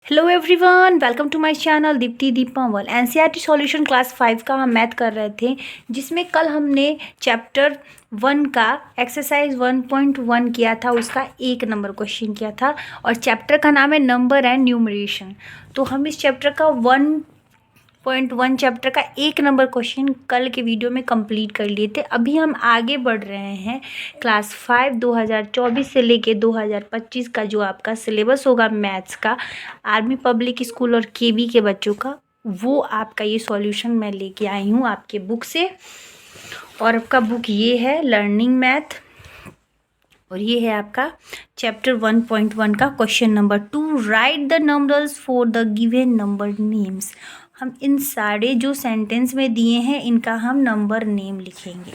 Hello everyone, welcome to my channel Deepti Deepamwal. NCERT solution class 5 का हम math कर रहे थे, जिसमें कल हमने चैप्टर 1 का एक्सरसाइज 1.1 किया था। उसका 1 नंबर क्वेश्चन किया था और चैप्टर का नाम है नंबर एंड न्यूमरेशन। तो हम इस चैप्टर का 1.1 चैप्टर का 1 नंबर क्वेश्चन कल के वीडियो में कंप्लीट कर लिए थे। अभी हम आगे बढ़ रहे हैं क्लास 5 2024 से लेके 2025 का जो आपका सिलेबस होगा मैथ्स का, आर्मी पब्लिक स्कूल और केवी के बच्चों का, वो आपका ये सॉल्यूशन मैं लेके आई हूँ आपके बुक से। और आपका बुक ये है लर्निंग मैथ, और ये है आपका चैप्टर 1.1 का question number 2, write the numbers for the given number names. हम इन सारे जो सेंटेंस में दिए हैं इनका हम नंबर नेम लिखेंगे।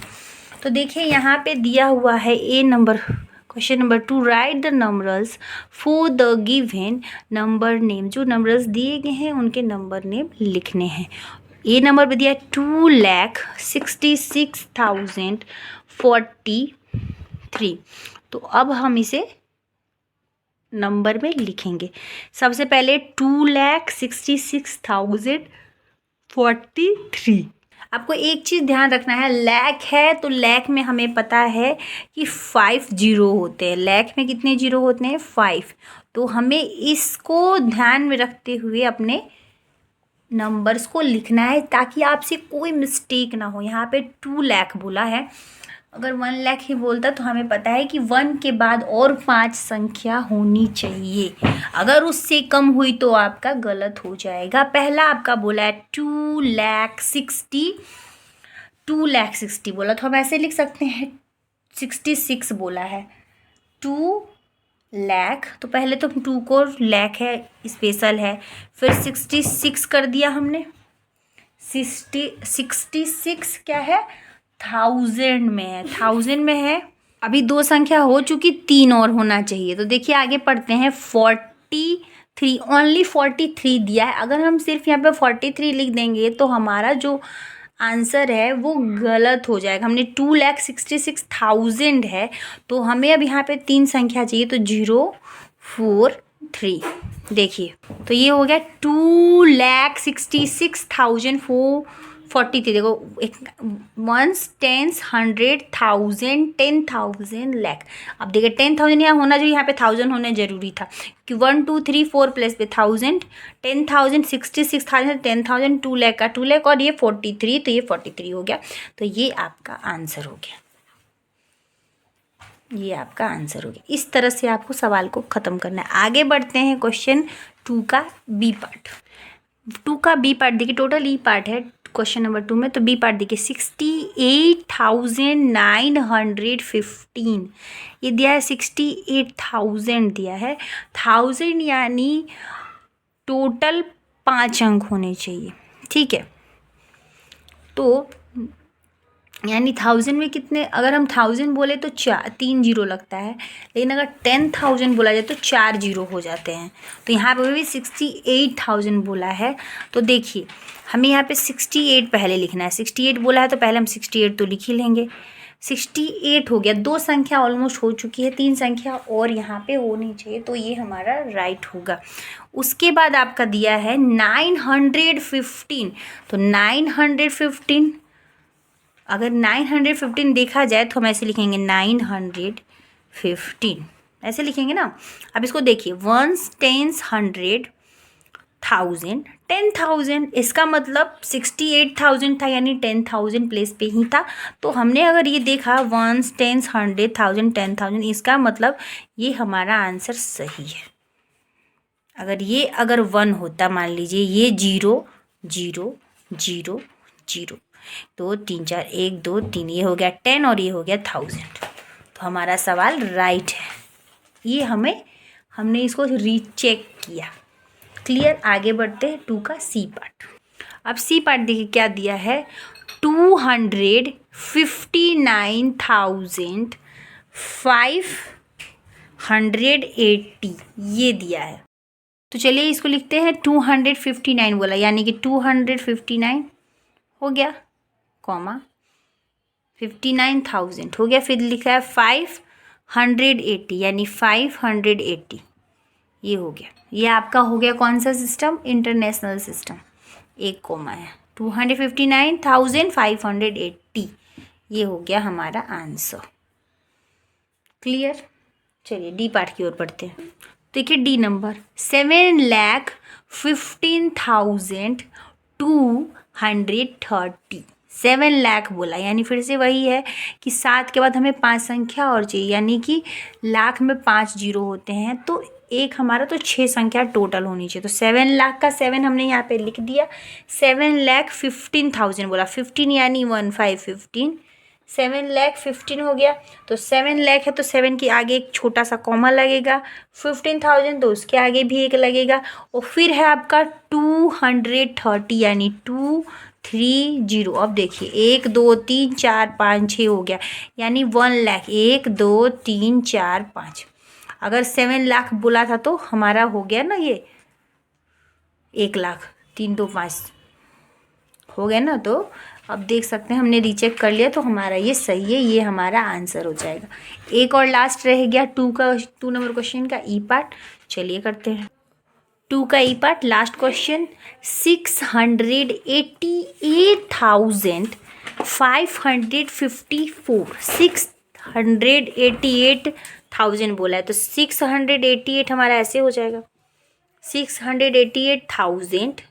तो देखिए यहाँ पे दिया हुआ है a number, question number 2, write the numbers for the given number name. जो नंबर्स दिए गए हैं उनके नंबर नेम लिखने हैं। ए नंबर पे दिया 2,66,043। तो अब हम इसे नंबर में लिखेंगे। सबसे पहले 2,66,043। आपको एक चीज़ ध्यान रखना है, लैख है तो लैख में हमें पता है कि 5 जीरो होते हैं। लैख में कितने जीरो होते हैं? 5। तो हमें इसको ध्यान में रखते हुए अपने नंबर्स को लिखना है ताकि आपसे कोई मिस्टेक ना हो। यहाँ पे 2 लाख बोला है, अगर 1 लाख ही बोलता तो हमें पता है कि 1 के बाद और 5 संख्या होनी चाहिए। अगर उससे कम हुई तो आपका गलत हो जाएगा। पहला आपका बोला है 2,60,000 बोला, तो हम ऐसे लिख सकते हैं 66 बोला है 2 लाख। तो पहले तो 2 को लाख है, स्पेशल है, फिर 66 कर दिया हमने। 66 क्या है? 1000 में है, 1000 में है। अभी 2 संख्या हो चुकी, 3 और होना चाहिए। तो देखिए आगे पढ़ते हैं। 43, ओनली 43 दिया है। अगर हम सिर्फ यहाँ पे 43 लिख देंगे तो हमारा जो आंसर है वो गलत हो जाएगा। हमने 2,66,000 है, तो हमें अब यहाँ पे 3 संख्या चाहिए, तो 043। देखिए तो ये हो गया 2,66,443। देखो, एक 1 10 100 1000 10,000 लाख। अब देखिए 10,000 यहाँ होना चाहिए, यहाँ पे 1000 होना जरूरी था कि 1 2 3 4 प्लस पे 1000 10,000 66,000 10,000 2 लाख का 2 लाख और ये 43, तो ये 43 हो गया। तो ये आपका आंसर हो गया, ये आपका आंसर हो गया। इस तरह से आपको सवाल को ख़त्म करना है। आगे बढ़ते हैं क्वेश्चन 2 का बी पार्ट। 2 का बी पार्ट देखिए, टोटल ई पार्ट है क्वेश्चन नंबर 2 में, तो बी पार्ट देखिए 68,915 ये दिया है। 68,000 दिया है। 1000 यानी टोटल 5 अंक होने चाहिए, ठीक है। तो यानी 1000 में कितने, अगर हम 1000 बोले तो 3 जीरो लगता है, लेकिन अगर 10,000 बोला जाए तो 4 जीरो हो जाते हैं। तो यहाँ पर भी 68,000 बोला है। तो देखिए हमें यहाँ पे 68 पहले लिखना है। 68 बोला है तो पहले हम 68 तो लिख ही लेंगे। 68 हो गया। 2 संख्या ऑलमोस्ट हो चुकी है, 3 संख्या और यहाँ पे होनी चाहिए, तो ये हमारा राइट होगा। उसके बाद आपका दिया है 915। तो 915, अगर 915 देखा जाए तो हम ऐसे लिखेंगे 915, ऐसे लिखेंगे ना। अब इसको देखिए 1 10 100 1000 10,000, इसका मतलब 68,000 था, यानी 10,000 प्लेस पे ही था। तो हमने अगर ये देखा 1 10 100 1000 10,000, इसका मतलब ये हमारा आंसर सही है। अगर 1 होता, मान लीजिए ये 0 0 0 0, 2 3 4 1 2 3, ये हो गया 10 और ये हो गया 1000। तो हमारा सवाल राइट है। ये हमने इसको रीचेक किया। क्लियर। आगे बढ़ते हैं 2 का सी पार्ट। अब सी पार्ट देखिए क्या दिया है, 259,580 ये दिया है। तो चलिए इसको लिखते हैं 259 बोला, यानी कि 259 हो गया, कॉमा 59,000 हो गया। फिर लिखा है 580, यानी 580, ये हो गया, ये आपका हो गया कौन सा सिस्टम, इंटरनेशनल सिस्टम। एक कोमा है 259,580, ये हो गया हमारा आंसर। क्लियर। चलिए डी पार्ट की ओर बढ़ते हैं। देखिए डी नंबर 7,15,230, 7 लाख बोला, यानी फिर से वही है कि 7 के बाद हमें 5 संख्या और चाहिए, यानी कि लाख में 5 जीरो होते हैं, तो एक हमारा तो 6 संख्या टोटल होनी चाहिए। तो 7 लाख का 7 हमने यहाँ पे लिख दिया। 7,15,000 बोला, 15 यानी 15, 7,15,000 हो गया। तो 7 लाख है तो 7 के आगे एक छोटा सा कॉमा लगेगा, 15,000 तो उसके आगे भी एक लगेगा, और फिर है आपका 230 यानी 230। अब देखिए 1 2 3 4 5 6 हो गया, यानी 1 लाख, 1 2 3 4 5। अगर 7 लाख बोला था तो हमारा हो गया ना ये 1 लाख, 3 2 5 हो गया ना। तो अब देख सकते हैं हमने रीचेक कर लिया, तो हमारा ये सही है, ये हमारा आंसर हो जाएगा। एक और लास्ट रह गया 2 नंबर क्वेश्चन का ई पार्ट। चलिए करते हैं 2 का ई पार्ट, लास्ट क्वेश्चन। 688,554, 688,000 बोला है, तो 688 हमारा ऐसे हो जाएगा, 688,000।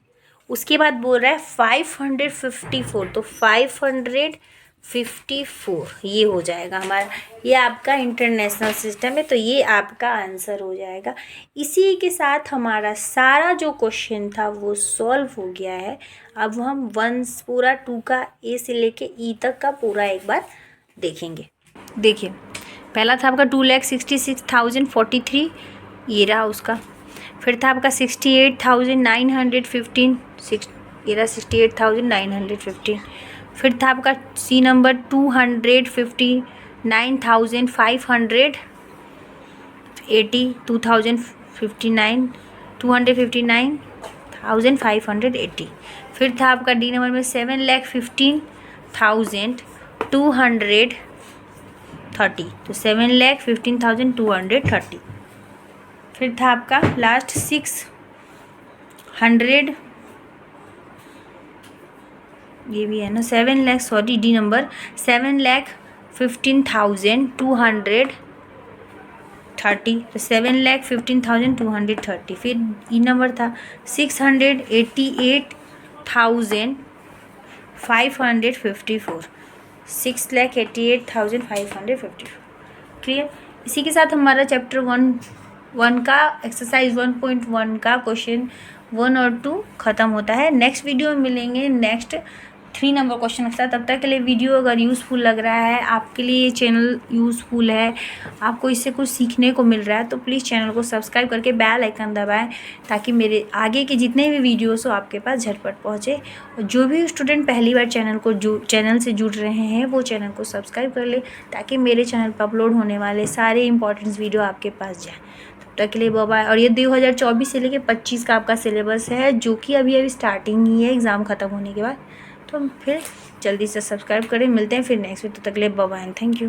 उसके बाद बोल रहा है 554, तो 554 ये हो जाएगा हमारा। ये आपका इंटरनेशनल सिस्टम है, तो ये आपका आंसर हो जाएगा। इसी के साथ हमारा सारा जो क्वेश्चन था वो सॉल्व हो गया है। अब हम पूरा 2 का ए से लेके ई तक का पूरा एक बार देखेंगे। देखिए पहला था आपका 2,66,043, ये रहा उसका। फिर था आपका 68,915, ये रहा 68,915। फिर था आपका सी नंबर 259,580, 259,580। फिर था आपका डी नंबर में 7,15,230, तो 7,15,230। फिर था आपका लास्ट 600, ये भी है ना 7 लाख, सॉरी डी नंबर 7,15,230, तो 7,15,230। फिर ई नंबर था 688,554, 6,88,554। क्लियर। इसी के साथ हमारा चैप्टर 1 का एक्सरसाइज 1.1 का क्वेश्चन 1 और 2 ख़त्म होता है। नेक्स्ट वीडियो में मिलेंगे नेक्स्ट 3 नंबर क्वेश्चन के साथ। तब तक के लिए वीडियो अगर यूज़फुल लग रहा है, आपके लिए ये चैनल यूज़फुल है, आपको इससे कुछ सीखने को मिल रहा है, तो प्लीज़ चैनल को सब्सक्राइब करके बेल आइकन दबाएं, ताकि मेरे आगे के जितने भी वीडियोस हो आपके पास झटपट पहुँचे। और जो भी स्टूडेंट पहली बार चैनल से जुड़ रहे हैं वो चैनल को सब्सक्राइब कर ले, ताकि मेरे चैनल पर अपलोड होने वाले सारे इंपॉर्टेंट वीडियो आपके पास जाए। तब तक के लिए बाय बाय। और ये 2024 से लेकर 25 का आपका सिलेबस है, जो कि अभी स्टार्टिंग ही है एग्ज़ाम ख़त्म होने के बाद। तो फिर जल्दी से सब्सक्राइब करें। मिलते हैं फिर नेक्स्ट वीडियो, तब तक के लिए बाय बाय, थैंक यू।